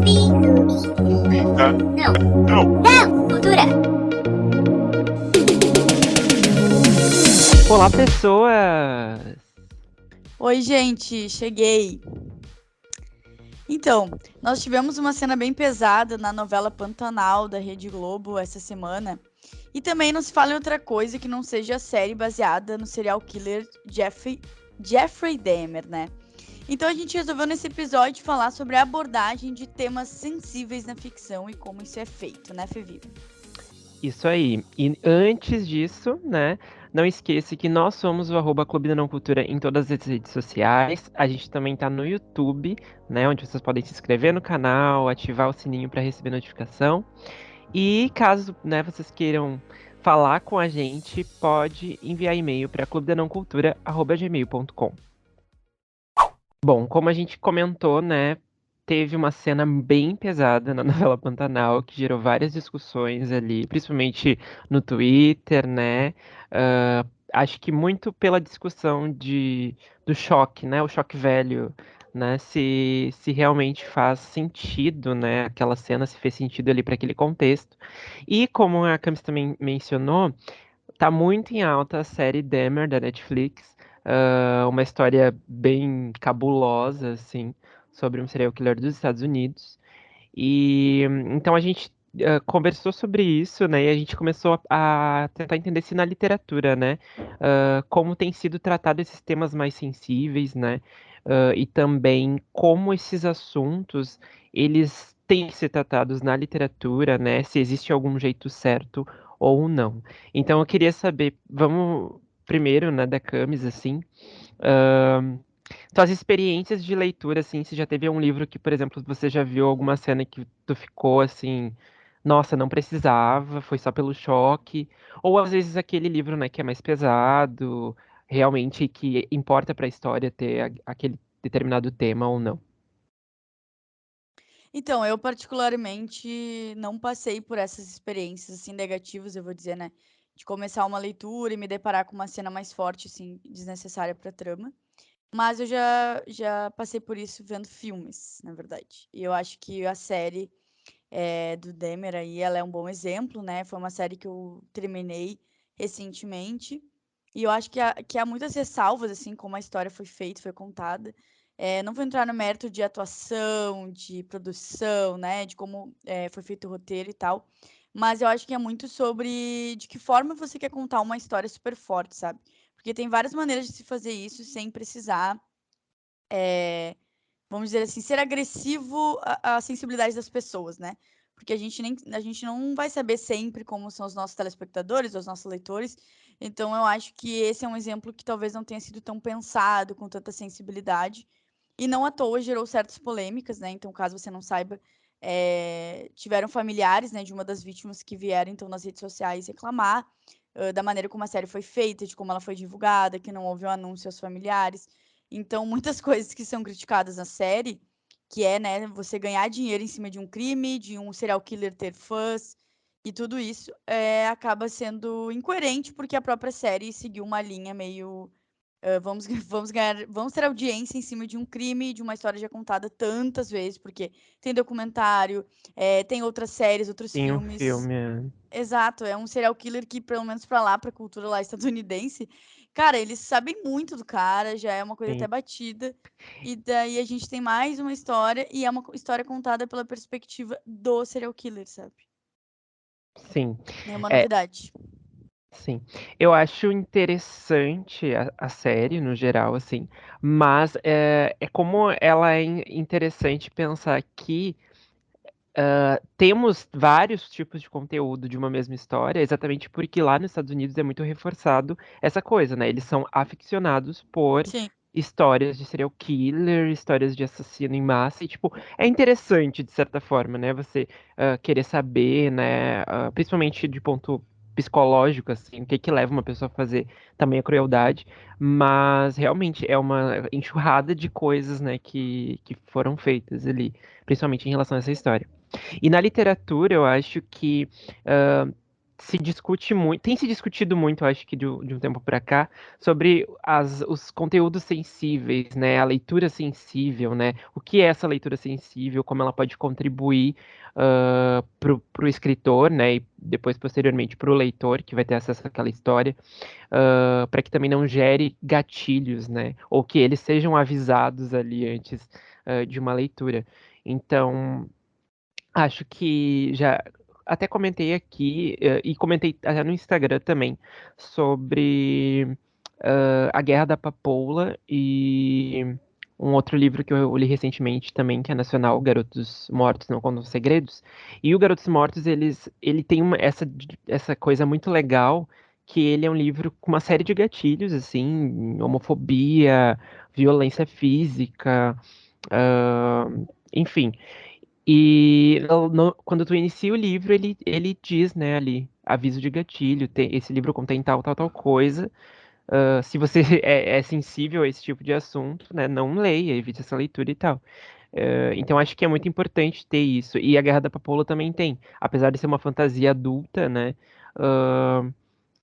Não, cultura. Olá, pessoas! Oi, gente, cheguei. Então, nós tivemos uma cena bem pesada na novela Pantanal da Rede Globo essa semana. E também não se fala em outra coisa que não seja a série baseada no serial killer Jeffrey Dahmer, né? Então a gente resolveu nesse episódio falar sobre a abordagem de temas sensíveis na ficção e como isso é feito, né, Fevi? Isso aí. E antes disso, né, não esqueça que nós somos o Clube da Não Cultura em todas as redes sociais. A gente também tá no YouTube, né, onde vocês podem se inscrever no canal, ativar o sininho para receber notificação. E caso, né, vocês queiram falar com a gente, pode enviar e-mail para clubedanãocultura@gmail.com. Bom, como a gente comentou, né, teve uma cena bem pesada na novela Pantanal, que gerou várias discussões ali, principalmente no Twitter, né? Ah, acho que muito pela discussão do choque, né? O choque velho, né? Se realmente faz sentido, né? Aquela cena, se fez sentido ali para aquele contexto. E como a Camis também mencionou, tá muito em alta a série Dahmer da Netflix, uma história bem cabulosa, assim, sobre um serial killer dos Estados Unidos. E então a gente conversou sobre isso, né? E a gente começou a tentar entender se na literatura, né, como tem sido tratado esses temas mais sensíveis, né? E também como esses assuntos eles têm que ser tratados na literatura, né? Se existe algum jeito certo ou não. Então eu queria saber, vamos primeiro, né, da Camis, assim, tuas experiências de leitura, assim, se já teve um livro que, por exemplo, você já viu alguma cena que tu ficou assim, nossa, não precisava, foi só pelo choque, ou às vezes aquele livro, né, que é mais pesado, realmente que importa para a história ter aquele determinado tema ou não. Então, eu particularmente não passei por essas experiências, assim, negativas, eu vou dizer, né? De começar uma leitura e me deparar com uma cena mais forte, assim, desnecessária pra trama. Mas eu já passei por isso vendo filmes, na verdade. E eu acho que a série do Dahmer aí, ela é um bom exemplo, né? Foi uma série que eu terminei recentemente. E eu acho que há muitas ressalvas, assim, como a história foi feita, foi contada. Não vou entrar no mérito de atuação, de produção, né? De como foi feito o roteiro e tal. Mas eu acho que é muito sobre de que forma você quer contar uma história super forte, sabe? Porque tem várias maneiras de se fazer isso sem precisar, vamos dizer assim, ser agressivo à sensibilidade das pessoas, né? Porque a gente não vai saber sempre como são os nossos telespectadores, os nossos leitores. Então eu acho que esse é um exemplo que talvez não tenha sido tão pensado, com tanta sensibilidade. E não à toa gerou certas polêmicas, né? Então, caso você não saiba, tiveram familiares, né, de uma das vítimas que vieram então nas redes sociais reclamar da maneira como a série foi feita, de como ela foi divulgada, que não houve um anúncio aos familiares. Então, muitas coisas que são criticadas na série, que é, né, você ganhar dinheiro em cima de um crime, de um serial killer ter fãs, e tudo isso acaba sendo incoerente, porque a própria série seguiu uma linha meio vamos ter audiência em cima de um crime, de uma história já contada tantas vezes, porque tem documentário, tem outras séries, outros Tem um filmes. filme. Exato, é um serial killer que, pelo menos pra lá, pra cultura lá estadunidense, cara, eles sabem muito do cara, já é uma coisa até Sim, batida. E daí a gente tem mais uma história, e é uma história contada pela perspectiva do serial killer, sabe? sim. Nenhuma É, novidade. sim, eu acho interessante a série no geral, assim, mas é como ela é interessante pensar que temos vários tipos de conteúdo de uma mesma história, exatamente porque lá nos Estados Unidos é muito reforçado essa coisa, né? Eles são aficionados por Sim. histórias de serial killer, histórias de assassino em massa, e, tipo, é interessante, de certa forma, né? Você querer saber, né? Principalmente de ponto psicológico, assim, o que que leva uma pessoa a fazer também a crueldade, mas realmente é uma enxurrada de coisas, né, que foram feitas ali, principalmente em relação a essa história. E na literatura, eu acho que se discute muito, tem se discutido muito, acho que de um tempo para cá, sobre os conteúdos sensíveis, né? A leitura sensível, né? O que é essa leitura sensível, como ela pode contribuir para o escritor, né? E depois, posteriormente, para o leitor, que vai ter acesso àquela história, para que também não gere gatilhos, né? Ou que eles sejam avisados ali antes, de uma leitura. Então, acho que já até comentei aqui, e comentei até no Instagram também, sobre A Guerra da Papoula e um outro livro que eu li recentemente também, que é nacional, Garotos Mortos Não Contam Segredos. E o Garotos Mortos, ele tem essa coisa muito legal, que ele é um livro com uma série de gatilhos, assim, homofobia, violência física, ah, enfim. E quando tu inicia o livro, ele diz, né, ali, aviso de gatilho, esse livro contém tal, tal, tal coisa. Se você é sensível a esse tipo de assunto, né, não leia, evite essa leitura e tal. Então acho que é muito importante ter isso. E a Guerra da Papoula também tem. Apesar de ser uma fantasia adulta, né, ah,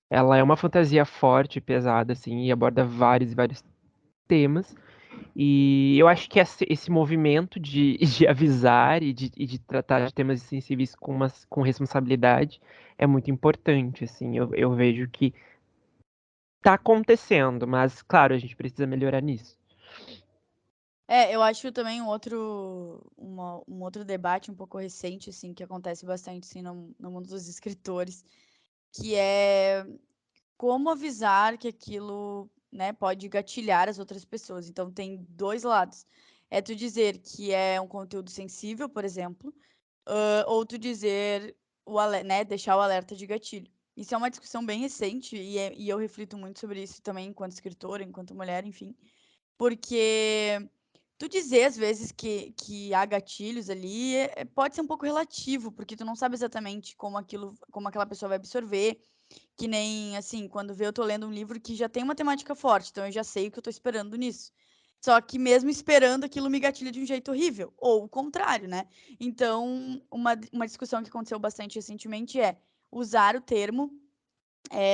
ela é uma fantasia forte, pesada, assim, e aborda vários e vários temas. E eu acho que esse movimento de avisar e de tratar de temas sensíveis com responsabilidade é muito importante, assim. Eu vejo que tá acontecendo, mas, claro, a gente precisa melhorar nisso. Eu acho também um outro debate um pouco recente, assim, que acontece bastante, assim, no mundo dos escritores, que é como avisar que aquilo, né, pode gatilhar as outras pessoas. Então tem dois lados. É tu dizer que é um conteúdo sensível, por exemplo, ou tu dizer né, deixar o alerta de gatilho. Isso é uma discussão bem recente e eu reflito muito sobre isso também enquanto escritora, enquanto mulher, enfim. Porque tu dizer às vezes que há gatilhos ali pode ser um pouco relativo, porque tu não sabe exatamente como aquela pessoa vai absorver. Que nem, assim, quando vê eu tô lendo um livro que já tem uma temática forte, então eu já sei o que eu tô esperando nisso. Só que mesmo esperando, aquilo me gatilha de um jeito horrível, ou o contrário, né? Então, uma discussão que aconteceu bastante recentemente é usar o termo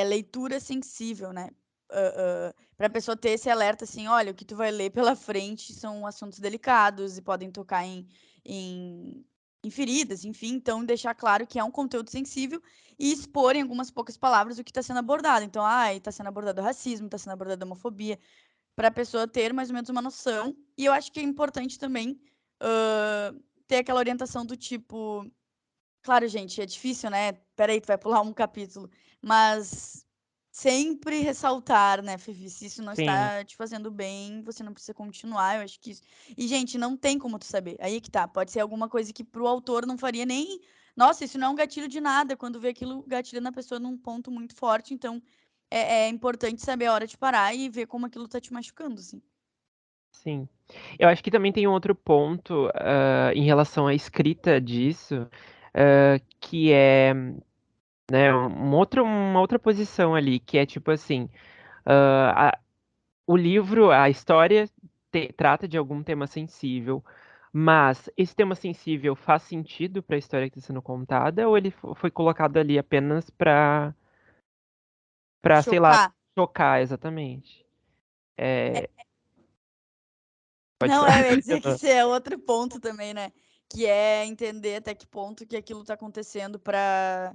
leitura sensível, né? Para a pessoa ter esse alerta assim, olha, o que tu vai ler pela frente são assuntos delicados e podem tocar em, em feridas, enfim, então deixar claro que é um conteúdo sensível e expor em algumas poucas palavras o que está sendo abordado. Então, está sendo abordado o racismo, está sendo abordado a homofobia, para a pessoa ter mais ou menos uma noção. E eu acho que é importante também ter aquela orientação do tipo, claro, gente, é difícil, né? Peraí, tu vai pular um capítulo. Mas sempre ressaltar, né, Fifi? Se isso não Sim, está te fazendo bem, você não precisa continuar. Eu acho que isso. E, gente, não tem como tu saber. Aí que tá. Pode ser alguma coisa que pro autor não faria nem. Nossa, isso não é um gatilho de nada. Quando vê aquilo, gatilha na pessoa num ponto muito forte. Então, é importante saber a hora de parar e ver como aquilo tá te machucando, assim. sim. Eu acho que também tem um outro ponto, em relação à escrita disso, que é, né, uma outra posição ali, que é tipo assim, ah, o livro, a história trata de algum tema sensível, mas esse tema sensível faz sentido para a história que está sendo contada, ou ele foi colocado ali apenas para, sei lá, Chocar. chocar, exatamente? É, pode Não, falar. eu ia dizer que esse é outro ponto também, né? Que é entender até que ponto que aquilo tá acontecendo para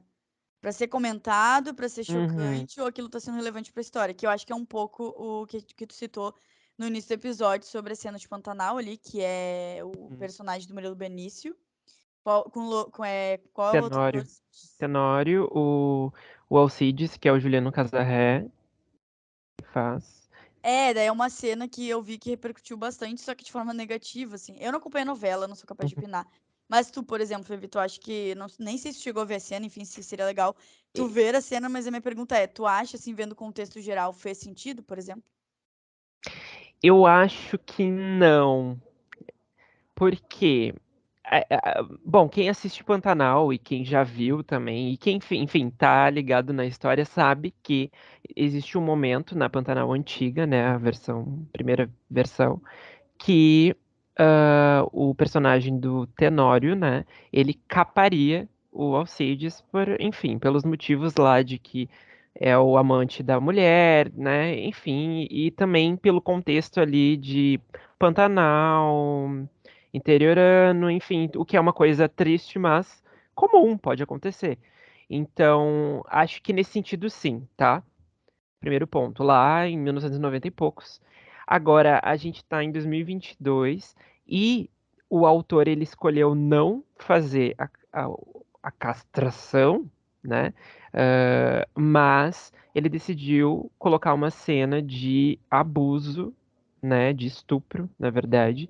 ser comentado, para ser Uhum, chocante, ou aquilo tá sendo relevante para a história. Que eu acho que é um pouco o que tu citou no início do episódio sobre a cena de Pantanal ali, que é o uhum. personagem do Murilo Benício. Qual é o outro ator? Tenório. Tenório, o Alcides, que é o Juliano Casarré, que faz. Daí é uma cena que eu vi que repercutiu bastante, só que de forma negativa, assim. Eu não acompanho a novela, não sou capaz de Uhum. opinar. Mas tu, por exemplo, Felipe, tu acha que. Não, nem sei se tu chegou a ver a cena, enfim, se seria legal tu E- ver a cena, mas a minha pergunta é: tu acha, assim, vendo o contexto geral, fez sentido, por exemplo? Eu acho que não, porque, bom, quem assiste Pantanal e quem já viu também, e quem, enfim, tá ligado na história, sabe que existe um momento na Pantanal antiga, né, a versão, primeira versão, que o personagem do Tenório, né, ele caparia o Alcides enfim, pelos motivos lá de que é o amante da mulher, né? Enfim, e também pelo contexto ali de Pantanal, interiorano, enfim, o que é uma coisa triste, mas comum, pode acontecer. Então, acho que nesse sentido, sim, tá? Primeiro ponto, lá em 1990 e noventa e poucos. Agora, a gente está em 2022 e o autor ele escolheu não fazer a castração, né? Mas ele decidiu colocar uma cena de abuso, né? De estupro, na verdade,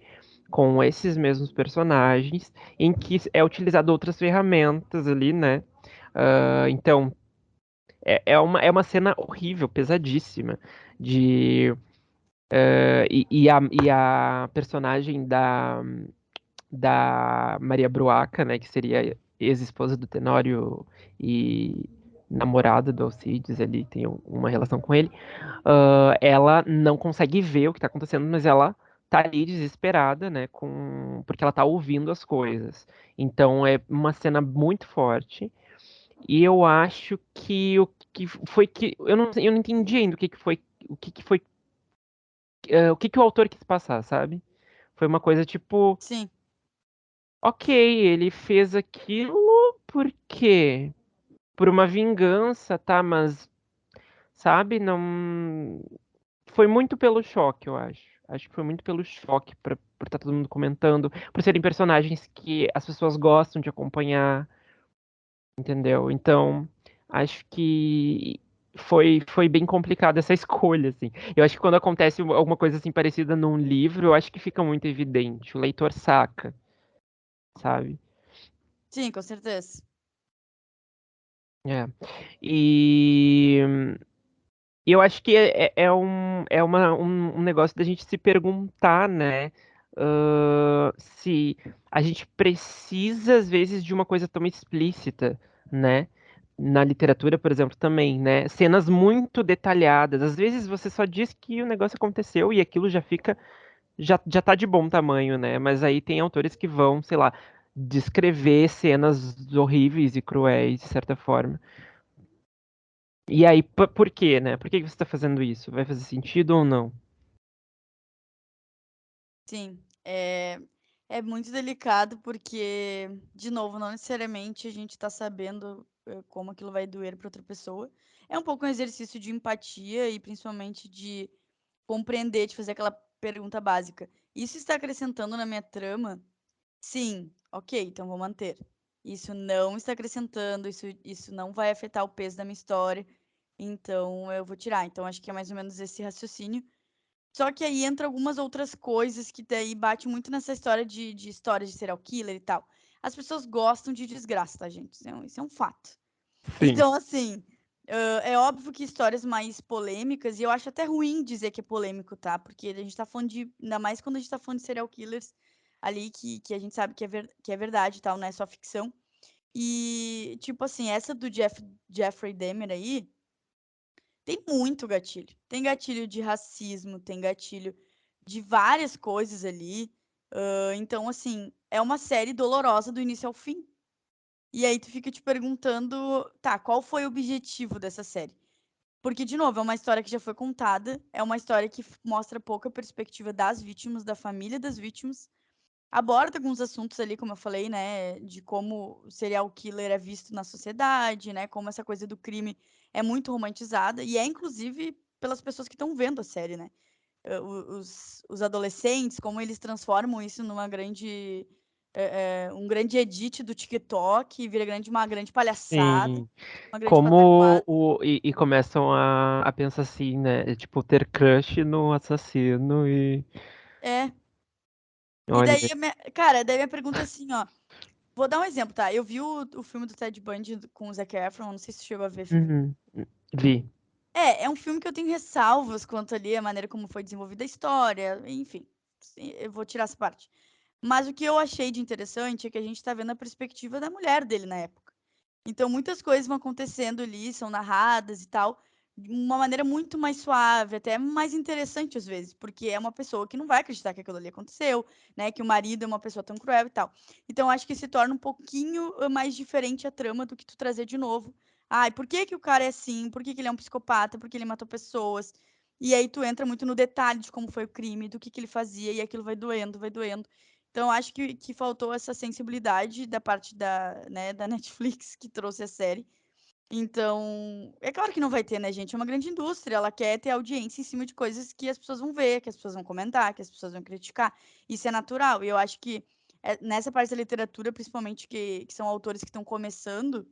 com esses mesmos personagens, em que é utilizado outras ferramentas ali, né? Então, é uma cena horrível, pesadíssima, de e a personagem da Maria Bruaca, né, que seria ex-esposa do Tenório e namorada do Alcides, ali tem uma relação com ele, ela não consegue ver o que tá acontecendo, mas ela tá ali desesperada, né, porque ela tá ouvindo as coisas. Então é uma cena muito forte. E eu acho que o que foi que eu não entendi ainda o que o autor quis passar, sabe? Foi uma coisa tipo, Sim, ok, ele fez aquilo por quê? Por uma vingança, tá? Mas, sabe, não foi muito pelo choque, eu acho. Acho que foi muito pelo choque por estar todo mundo comentando, por serem personagens que as pessoas gostam de acompanhar. Entendeu? Então, acho que foi bem complicada essa escolha, assim. Eu acho que quando acontece alguma coisa assim parecida num livro, eu acho que fica muito evidente. O leitor saca, sabe? sim, com certeza. É. E eu acho que é um negócio da gente se perguntar, né? Se a gente precisa, às vezes, de uma coisa tão explícita, né? Na literatura, por exemplo, também, né? Cenas muito detalhadas. Às vezes você só diz que o negócio aconteceu e aquilo já tá de bom tamanho, né? Mas aí tem autores que vão, sei lá, descrever cenas horríveis e cruéis, de certa forma. E aí, por quê, né? Por que que você tá fazendo isso? Vai fazer sentido ou não? Sim, é muito delicado porque, de novo, não necessariamente a gente está sabendo como aquilo vai doer para outra pessoa. É um pouco um exercício de empatia e principalmente de compreender, de fazer aquela pergunta básica. Isso está acrescentando na minha trama? Sim, ok, então vou manter. Isso não está acrescentando, isso não vai afetar o peso da minha história, então eu vou tirar. Então acho que é mais ou menos esse raciocínio. Só que aí entra algumas outras coisas que daí bate muito nessa história de histórias de serial killer e tal. As pessoas gostam de desgraça, tá, gente? Isso é um fato. Sim, Então, assim, é óbvio que histórias mais polêmicas, e eu acho até ruim dizer que é polêmico, tá? Porque a gente tá falando de. Ainda mais quando a gente tá falando de serial killers ali que a gente sabe que é verdade e tal, não é só ficção. E, tipo assim, essa do Jeffrey Dahmer aí. Tem muito gatilho. Tem gatilho de racismo, tem gatilho de várias coisas ali. Então, assim, é uma série dolorosa do início ao fim. E aí tu fica te perguntando, tá, qual foi o objetivo dessa série? Porque, de novo, é uma história que já foi contada, é uma história que mostra pouca perspectiva das vítimas, da família das vítimas. Aborda alguns assuntos ali, como eu falei, né, de como o serial killer é visto na sociedade, né, como essa coisa do crime é muito romantizada, e é inclusive pelas pessoas que estão vendo a série, né. Os adolescentes, como eles transformam isso numa grande, um grande edit do TikTok, vira uma grande palhaçada, sim. uma grande Como pataquada. e começam a pensar assim, né? Tipo, ter crush no assassino e É, e olha. daí daí a minha pergunta é assim, ó, vou dar um exemplo, tá, eu vi o filme do Ted Bundy com o Zac Efron, não sei se você chegou a ver, Felipe. Uhum. Vi. É um filme que eu tenho ressalvas quanto ali a maneira como foi desenvolvida a história, enfim, eu vou tirar essa parte. Mas o que eu achei de interessante é que a gente tá vendo a perspectiva da mulher dele na época. Então muitas coisas vão acontecendo ali, são narradas e tal, de uma maneira muito mais suave, até mais interessante às vezes, porque é uma pessoa que não vai acreditar que aquilo ali aconteceu, né, que o marido é uma pessoa tão cruel e tal. Então acho que se torna um pouquinho mais diferente a trama do que tu trazer de novo. Ai, por que que o cara é assim? Por que que ele é um psicopata? Por que ele matou pessoas? E aí tu entra muito no detalhe de como foi o crime, do que ele fazia, e aquilo vai doendo, vai doendo. Então acho que faltou essa sensibilidade da parte da, né, da Netflix que trouxe a série. Então, é claro que não vai ter, né, gente? É uma grande indústria, ela quer ter audiência em cima de coisas que as pessoas vão ver, que as pessoas vão comentar, que as pessoas vão criticar. Isso é natural. E eu acho que nessa parte da literatura, principalmente que são autores que estão começando,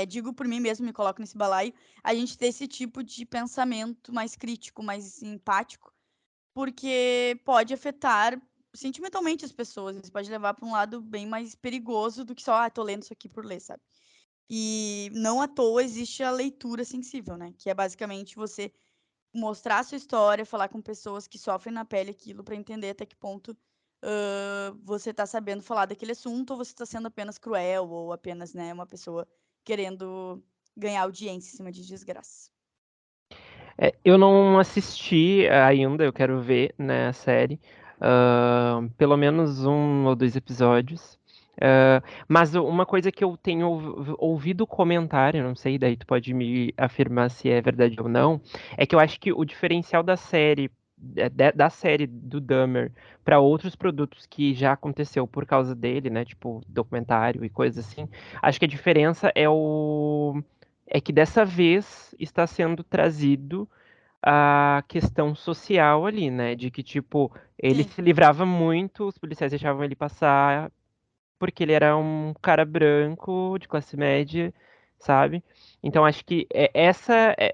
digo por mim mesmo, me coloco nesse balaio, a gente ter esse tipo de pensamento mais crítico, mais empático, porque pode afetar sentimentalmente as pessoas. Isso pode levar para um lado bem mais perigoso do que só, tô lendo isso aqui por ler, sabe? E não à toa existe a leitura sensível, né? Que é basicamente você mostrar a sua história, falar com pessoas que sofrem na pele aquilo para entender até que ponto você está sabendo falar daquele assunto ou você está sendo apenas cruel ou apenas, né, uma pessoa querendo ganhar audiência em cima de desgraça. Eu não assisti ainda, eu quero ver, né, a série. Pelo menos 1 ou 2 episódios. Mas uma coisa que eu tenho ouvido comentário, não sei, daí tu pode me afirmar se é verdade ou não, é que eu acho que o diferencial da série, da série do Dahmer para outros produtos que já aconteceu por causa dele, né, tipo documentário e coisas assim, acho que a diferença é que dessa vez está sendo trazido a questão social ali, né? De que, tipo, ele Sim. se livrava muito, os policiais deixavam ele passar porque ele era um cara branco, de classe média, sabe? Então acho que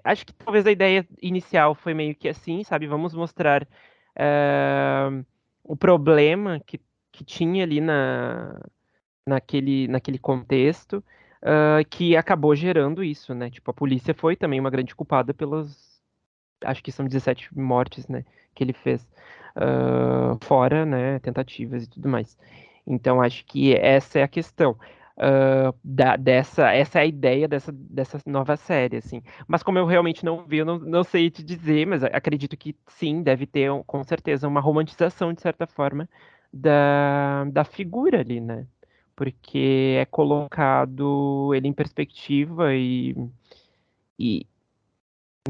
acho que talvez a ideia inicial foi meio que assim, sabe? Vamos mostrar o problema que tinha ali naquele contexto, que acabou gerando isso, né? Tipo, a polícia foi também uma grande culpada pelas, acho que são 17 mortes, né, que ele fez, fora, né, tentativas e tudo mais. Então, acho que essa é a questão. Essa é a ideia dessa nova série, assim. Mas como eu realmente não vi, eu não sei te dizer, mas acredito que sim, deve ter, com certeza, uma romantização, de certa forma, da figura ali, né? Porque é colocado ele em perspectiva e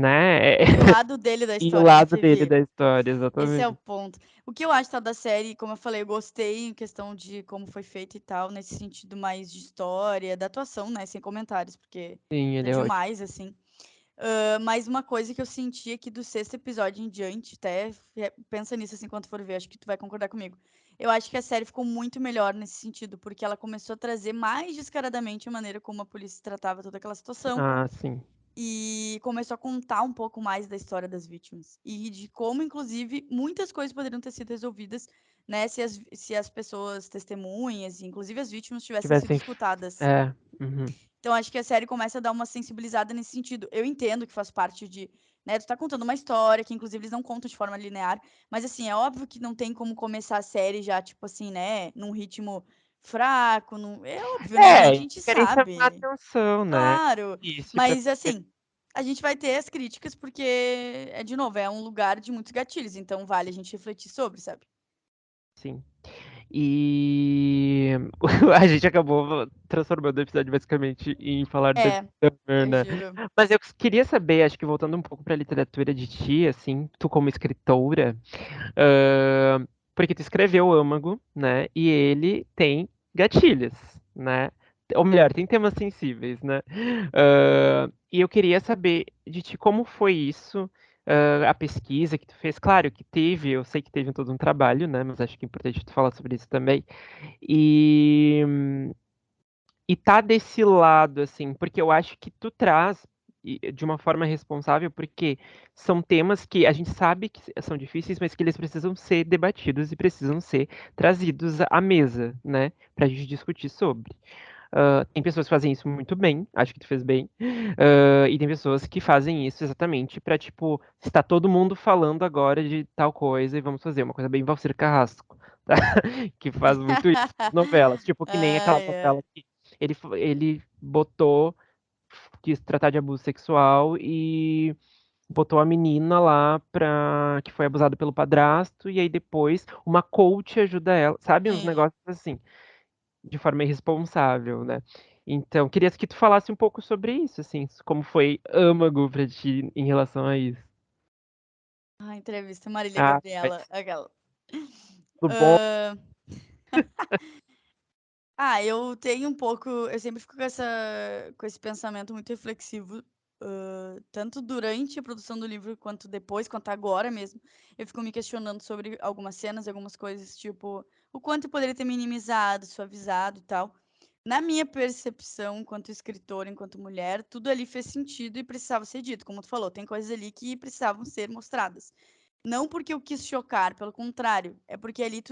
né, E o lado dele da e o história, né, lado dele Fevê? da história, Esse é o exatamente. ponto. O que eu acho tá, da série, como eu falei, eu gostei em questão de como foi feito e tal, nesse sentido mais de história, da atuação, né, sem comentários, porque Sim, tá ele é ótimo. demais, assim. Mas uma coisa que eu senti aqui do sexto episódio em diante, até pensa nisso assim quando for ver, acho que tu vai concordar comigo. Eu acho que a série ficou muito melhor nesse sentido, porque ela começou a trazer mais descaradamente a maneira como a polícia tratava toda aquela situação Ah, sim. e começou a contar um pouco mais da história das vítimas e de como, inclusive, muitas coisas poderiam ter sido resolvidas, né, se as pessoas testemunhas, e inclusive as vítimas, tivessem sido Tivessem. escutadas. É. Uhum. Então acho que a série começa a dar uma sensibilizada nesse sentido. Eu entendo que faz parte de, né, tu tá contando uma história que inclusive eles não contam de forma linear, mas assim, é óbvio que não tem como começar a série já tipo assim, né, num ritmo fraco, é óbvio, né, gente? A gente Querem chamar a sabe. atenção, né? Claro, Isso, pra mas assim, a gente vai ter as críticas porque de novo, é um lugar de muitos gatilhos, então vale a gente refletir sobre, sabe? sim. E a gente acabou transformando o episódio basicamente em falar da É, Dahmer, eu né? juro. Mas eu queria saber, acho que voltando um pouco pra literatura de ti, assim, tu como escritora, porque tu escreveu o Âmago, né? E ele tem gatilhos, né? Ou melhor, tem temas sensíveis, né? E eu queria saber de ti como foi isso, a pesquisa que tu fez. Claro que teve, eu sei que teve todo um trabalho, né? Mas acho que é importante tu falar sobre isso também. E tá desse lado, assim, porque eu acho que tu traz de uma forma responsável, porque são temas que a gente sabe que são difíceis, mas que eles precisam ser debatidos e precisam ser trazidos à mesa, né, pra gente discutir sobre. Tem pessoas que fazem isso muito bem, acho que tu fez bem, e tem pessoas que fazem isso exatamente pra, tipo, está todo mundo falando agora de tal coisa e vamos fazer uma coisa bem Valcir Carrasco, tá? Que faz muito isso nas novelas, tipo, que nem aquela Ai, novela ai. que ele botou quis tratar de abuso sexual e botou a menina lá que foi abusada pelo padrasto, e aí depois uma coach ajuda ela, sabe? Uns Sim. negócios assim, de forma irresponsável, né? Então, queria que tu falasse um pouco sobre isso, assim, como foi âmago pra ti em relação a isso. A entrevista Marília Ah, Gabriela, aquela. tudo bom? Hã, eu tenho um pouco eu sempre fico com esse pensamento muito reflexivo, tanto durante a produção do livro, quanto depois, quanto agora mesmo. Eu fico me questionando sobre algumas cenas, algumas coisas, tipo, o quanto eu poderia ter minimizado, suavizado e tal. Na minha percepção, enquanto escritora, enquanto mulher, tudo ali fez sentido e precisava ser dito. Como tu falou, tem coisas ali que precisavam ser mostradas. Não porque eu quis chocar, pelo contrário, é porque ali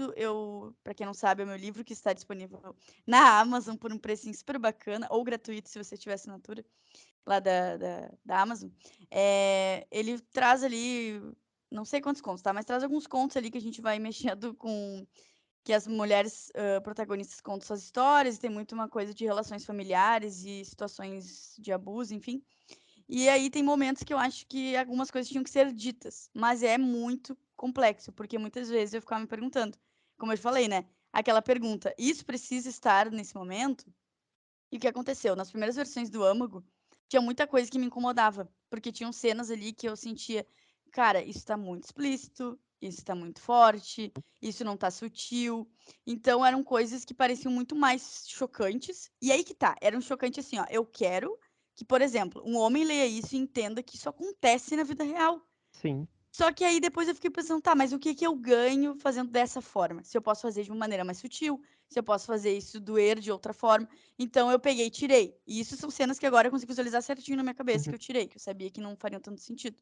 para quem não sabe, é o meu livro que está disponível na Amazon por um precinho super bacana, ou gratuito se você tiver assinatura lá da Amazon. Ele traz ali, não sei quantos contos, tá? Mas traz alguns contos ali que a gente vai mexendo com que as mulheres protagonistas contam suas histórias, e tem muito uma coisa de relações familiares e situações de abuso, enfim. E aí tem momentos que eu acho que algumas coisas tinham que ser ditas, mas é muito complexo, porque muitas vezes eu ficava me perguntando, como eu falei, né? Aquela pergunta: isso precisa estar nesse momento? E o que aconteceu? Nas primeiras versões do Âmago, tinha muita coisa que me incomodava, porque tinham cenas ali que eu sentia, cara, isso tá muito explícito, isso tá muito forte, isso não tá sutil. Então eram coisas que pareciam muito mais chocantes. E aí que tá, era um chocante assim, ó, eu quero que, por exemplo, um homem leia isso e entenda que isso acontece na vida real. Sim. Só que aí depois eu fiquei pensando, tá, mas o que que eu ganho fazendo dessa forma? Se eu posso fazer de uma maneira mais sutil, se eu posso fazer isso doer de outra forma. Então eu peguei e tirei. E isso são cenas que agora eu consigo visualizar certinho na minha cabeça que Uhum, eu tirei, que eu sabia que não fariam tanto sentido.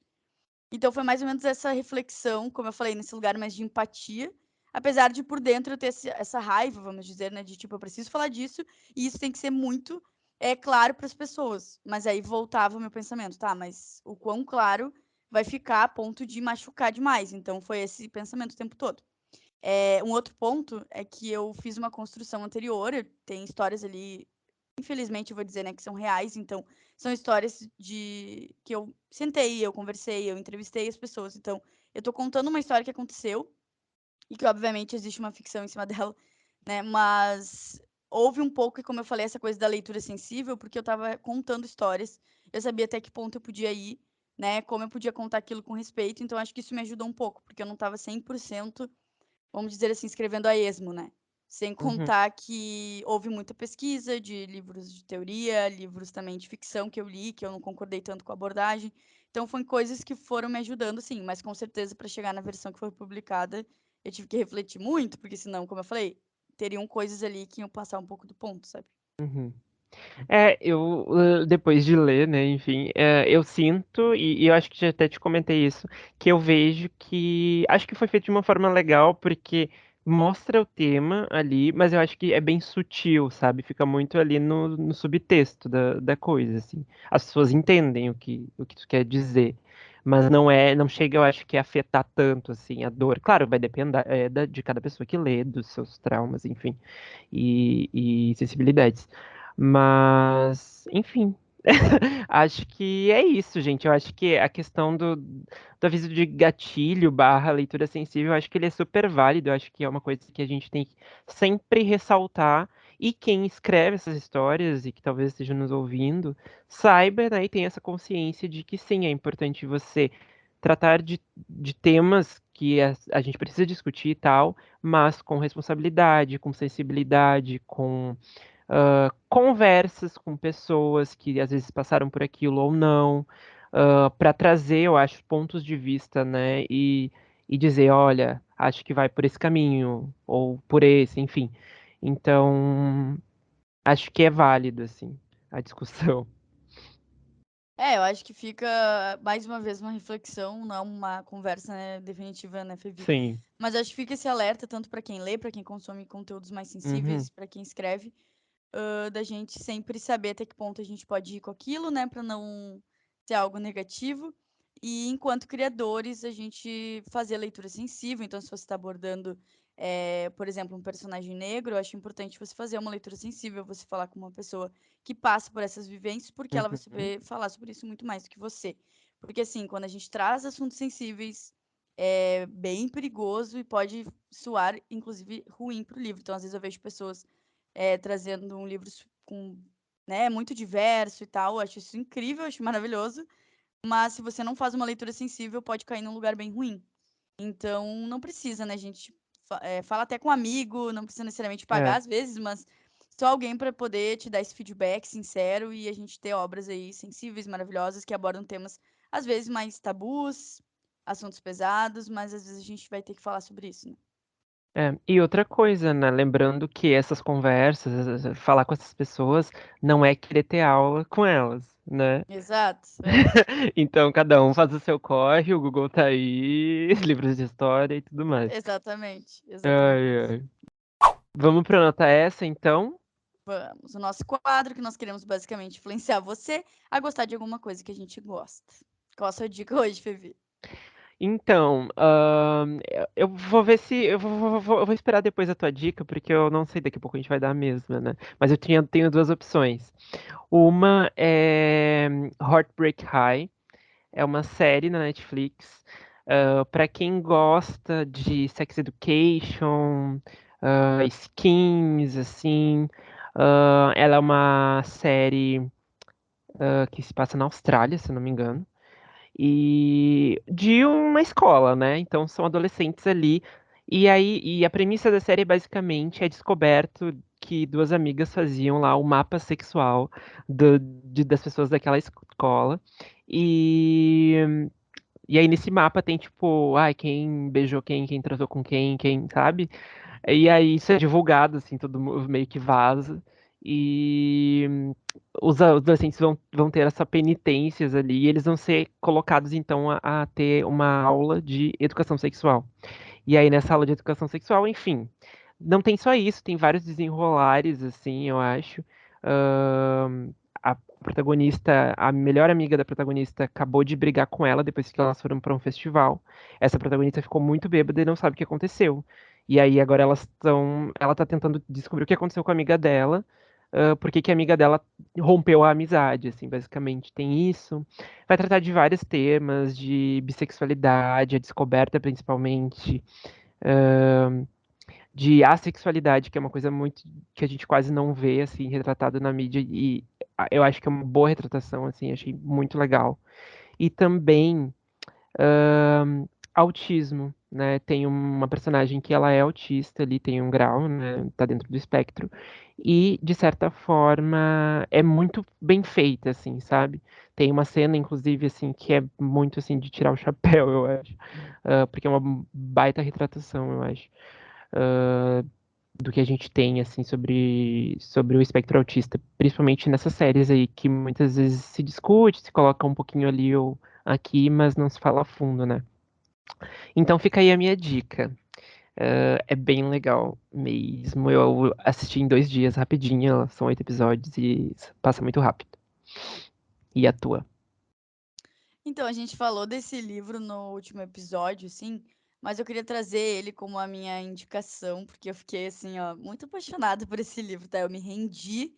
Então foi mais ou menos essa reflexão, como eu falei, nesse lugar mais de empatia. Apesar de por dentro eu ter essa raiva, vamos dizer, né? De tipo, eu preciso falar disso, e isso tem que ser muito claro para as pessoas. Mas aí voltava o meu pensamento, tá? Mas o quão claro vai ficar a ponto de machucar demais. Então foi esse pensamento o tempo todo. Um outro ponto é que eu fiz uma construção anterior, tem histórias ali, infelizmente eu vou dizer, né, que são reais, então são histórias de que eu sentei, eu conversei, eu entrevistei as pessoas. Então, eu tô contando uma história que aconteceu e que obviamente existe uma ficção em cima dela, né? Mas houve um pouco, como eu falei, essa coisa da leitura sensível, porque eu estava contando histórias, eu sabia até que ponto eu podia ir, né? Como eu podia contar aquilo com respeito, então acho que isso me ajudou um pouco, porque eu não estava 100%, vamos dizer assim, escrevendo a esmo, né? Sem uhum, contar que houve muita pesquisa de livros de teoria, livros também de ficção que eu li, que eu não concordei tanto com a abordagem. Então, foram coisas que foram me ajudando, sim, mas com certeza para chegar na versão que foi publicada, eu tive que refletir muito, porque senão, como eu falei, teriam coisas ali que iam passar um pouco do ponto, sabe? uhum. Depois de ler, né, enfim, eu sinto, e eu acho que já até te comentei isso, que eu vejo que, acho que foi feito de uma forma legal, porque mostra o tema ali, mas eu acho que é bem sutil, sabe? Fica muito ali no subtexto da coisa, assim. As pessoas entendem o que tu quer dizer, mas não chega, eu acho que a afetar tanto, assim, a dor. Claro, vai depender, de cada pessoa que lê, dos seus traumas, enfim, e sensibilidades. Mas, enfim, acho que é isso, gente. Eu acho que a questão do aviso de gatilho barra leitura sensível, eu acho que ele é super válido. Eu acho que é uma coisa que a gente tem que sempre ressaltar. E quem escreve essas histórias e que talvez esteja nos ouvindo, saiba, né, e tenha essa consciência de que sim, é importante você tratar de temas que a gente precisa discutir e tal, mas com responsabilidade, com sensibilidade, com conversas com pessoas que às vezes passaram por aquilo ou não, para trazer, eu acho, pontos de vista, né? E dizer, olha, acho que vai por esse caminho, ou por esse, enfim. Então, acho que é válido, assim, a discussão. Eu acho que fica mais uma vez uma reflexão, não uma conversa, né, definitiva, né, Fevi? Sim. Mas acho que fica esse alerta tanto para quem lê, para quem consome conteúdos mais Uhum, sensíveis, para quem escreve, da gente sempre saber até que ponto a gente pode ir com aquilo, né, para não ter algo negativo. E enquanto criadores, a gente fazer a leitura sensível. Então, se você está abordando por exemplo, um personagem negro, eu acho importante você fazer uma leitura sensível, você falar com uma pessoa que passa por essas vivências, porque ela vai Uhum. saber falar sobre isso muito mais do que você. Porque, assim, quando a gente traz assuntos sensíveis, é bem perigoso e pode soar, inclusive, ruim para o livro. Então, às vezes, eu vejo pessoas trazendo um livro com, né, muito diverso e tal. Eu acho isso incrível, acho maravilhoso. Mas se você não faz uma leitura sensível, pode cair num lugar bem ruim. Então, não precisa, né, gente? Fala até com um amigo, não precisa necessariamente pagar É. às vezes, mas só alguém para poder te dar esse feedback sincero e a gente ter obras aí sensíveis, maravilhosas, que abordam temas, às vezes, mais tabus, assuntos pesados, mas às vezes a gente vai ter que falar sobre isso, né? E outra coisa, né? Lembrando que essas conversas, falar com essas pessoas, não é querer ter aula com elas, né? Exato. Então, cada um faz o seu corre, o Google tá aí, livros de história e tudo mais. Exatamente. Exatamente Ai, isso. ai. Vamos pra nota essa, então? Vamos. O nosso quadro que nós queremos basicamente influenciar você a gostar de alguma coisa que a gente gosta. Qual a sua dica hoje, Fevi? Então, eu vou ver se. Eu vou esperar depois a tua dica, porque eu não sei, daqui a pouco a gente vai dar a mesma, né? Mas tenho duas opções. Uma é Heartbreak High, é uma série na Netflix. Para quem gosta de Sex Education, skins, assim. Ela é uma série que se passa na Austrália, se eu não me engano. E de uma escola, né? Então são adolescentes ali. E a premissa da série basicamente é descoberto que duas amigas faziam lá o mapa sexual das pessoas daquela escola. E, e aí nesse mapa tem tipo, ai, quem beijou quem transou com quem, sabe? E aí isso é divulgado, assim, todo mundo meio que vaza. E os adolescentes vão ter essa penitências ali, e eles vão ser colocados, então, a ter uma aula de educação sexual. E aí, nessa aula de educação sexual, enfim, não tem só isso, tem vários desenrolares, assim, eu acho. A protagonista, a melhor amiga da protagonista, acabou de brigar com ela depois que elas foram para um festival. Essa protagonista ficou muito bêbada e não sabe o que aconteceu. E aí agora ela tá tentando descobrir o que aconteceu com a amiga dela, por que que a amiga dela rompeu a amizade, assim, basicamente tem isso. Vai tratar de vários temas, de bissexualidade, a descoberta principalmente, de assexualidade, que é uma coisa muito que a gente quase não vê assim retratado na mídia e eu acho que é uma boa retratação assim, achei muito legal. E também autismo, né? Tem uma personagem que ela é autista, ali tem um grau, né? Tá dentro do espectro. E, de certa forma, é muito bem feita, assim, sabe? Tem uma cena, inclusive, assim, que é muito, assim, de tirar o chapéu, eu acho. Porque é uma baita retratação, eu acho. Do que a gente tem, assim, sobre o espectro autista. Principalmente nessas séries aí, que muitas vezes se discute, se coloca um pouquinho ali ou aqui, mas não se fala a fundo, né? Então fica aí a minha dica. É bem legal mesmo. Eu assisti em 2 dias, rapidinho. São 8 episódios e passa muito rápido. E a tua? Então, a gente falou desse livro no último episódio, sim, mas eu queria trazer ele como a minha indicação, porque eu fiquei, assim, ó, muito apaixonada por esse livro, tá? Eu me rendi.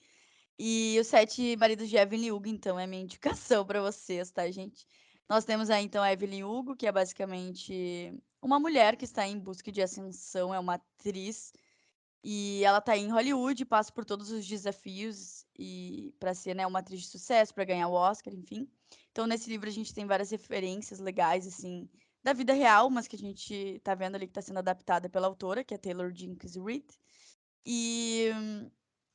E Os Sete Maridos de Evelyn Hugo, então, é a minha indicação para vocês, tá, gente? Nós temos aí, então, a Evelyn Hugo, que é basicamente uma mulher que está em busca de ascensão, é uma atriz e ela tá em Hollywood, passa por todos os desafios e para ser, né, uma atriz de sucesso, para ganhar o Oscar, enfim. Então, nesse livro a gente tem várias referências legais, assim, da vida real, mas que a gente tá vendo ali que está sendo adaptada pela autora, que é Taylor Jenkins Reid. E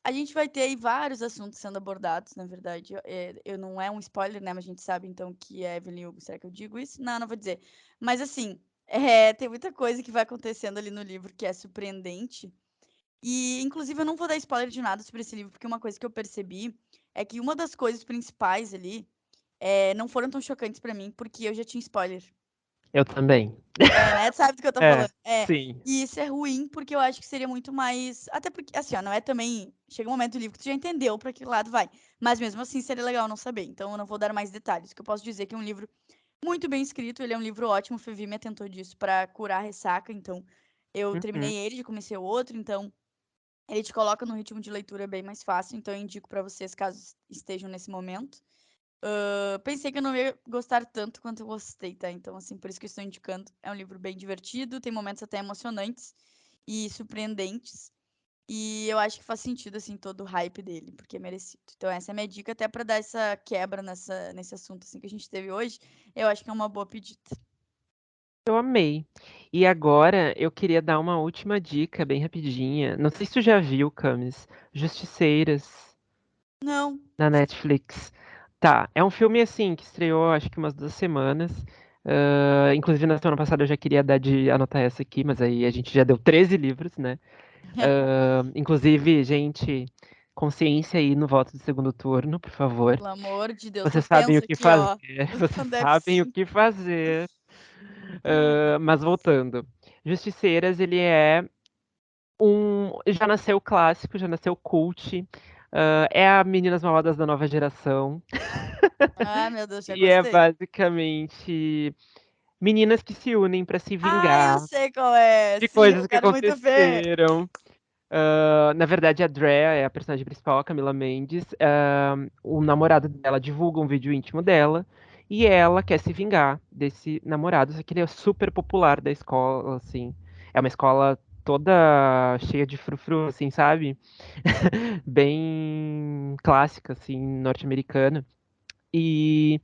a gente vai ter aí vários assuntos sendo abordados, na verdade. Eu não é um spoiler, né? Mas a gente sabe então que é Evelyn Hugo. Será que eu digo isso? Não, não vou dizer. Mas assim, tem muita coisa que vai acontecendo ali no livro que é surpreendente. E, inclusive, eu não vou dar spoiler de nada sobre esse livro, porque uma coisa que eu percebi é que uma das coisas principais ali não foram tão chocantes pra mim, porque eu já tinha spoiler. Eu também. Né, tu sabe do que eu tô É, falando. É, sim. e isso é ruim, porque eu acho que seria muito mais até porque, assim, ó, não é também chega um momento do livro que tu já entendeu pra que lado vai, mas mesmo assim seria legal não saber, então eu não vou dar mais detalhes. O que eu posso dizer é que é um livro muito bem escrito, ele é um livro ótimo, o Fevi me atentou disso pra curar a ressaca, então Eu Uhum. terminei ele, já comecei o outro, então ele te coloca num ritmo de leitura bem mais fácil, então eu indico pra vocês caso estejam nesse momento. Pensei que eu não ia gostar tanto quanto eu gostei, tá? Então, assim, por isso que eu estou indicando. É um livro bem divertido, tem momentos até emocionantes e surpreendentes. E eu acho que faz sentido, assim, todo o hype dele, porque é merecido. Então, essa é a minha dica, até pra dar essa quebra nesse assunto, assim, que a gente teve hoje. Eu acho que é uma boa pedida. Eu amei. E agora eu queria dar uma última dica bem rapidinha. Não sei se tu já viu, Camis, Justiceiras Não. na Netflix. Tá, é um filme assim que estreou acho que umas 2 semanas. Inclusive na semana passada eu já queria dar de anotar essa aqui, mas aí a gente já deu 13 livros, né? Inclusive, gente, consciência aí no voto do segundo turno, por favor. Pelo amor de Deus, tô Vocês sabem o tensa que aqui, fazer. ó. Vocês Não deve sabem o sim. que fazer. Mas voltando. Justiceiras, ele é já nasceu clássico, já nasceu cult. É a Meninas Malvadas da nova geração. Ah, meu Deus, já E é gostei. basicamente meninas que se unem pra se Ah, eu vingar sei qual é. de Sim, eu coisas que quero muito ver. aconteceram. Na verdade, a Drea é a personagem principal, a Camila Mendes. O namorado dela divulga um vídeo íntimo dela e ela quer se vingar desse namorado, só que ele é super popular da escola, assim. É uma escola toda cheia de frufru, assim, sabe? Bem clássica, assim, norte-americana. E,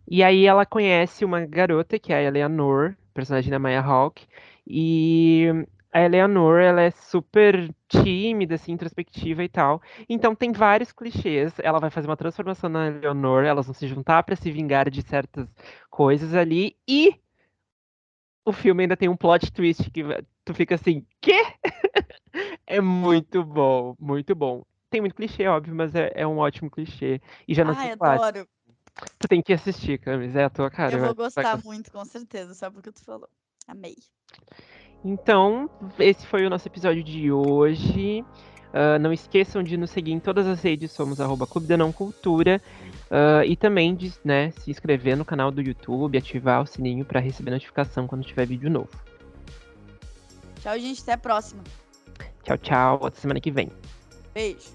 e aí ela conhece uma garota, que é a Eleanor, personagem da Maya Hawke, e a Eleanor, ela é super tímida, assim, introspectiva e tal. Então tem vários clichês. Ela vai fazer uma transformação na Eleanor, elas vão se juntar pra se vingar de certas coisas ali. E o filme ainda tem um plot twist que tu fica assim, quê? É muito bom, muito bom. Tem muito clichê, óbvio, mas é um ótimo clichê. E já Ai, nasceu clássico. adoro. Tu tem que assistir, Camis, é a tua cara. Eu Eu vou acho que tu vai gostar gostar. muito, com certeza, só porque tu falou. Amei. Então, esse foi o nosso episódio de hoje. Não esqueçam de nos seguir em todas as redes, somos @Clube da Não Cultura. E também de, né, se inscrever no canal do YouTube, ativar o sininho para receber notificação quando tiver vídeo novo. Tchau, gente. Até a próxima. Tchau, tchau. Até semana que vem. Beijo.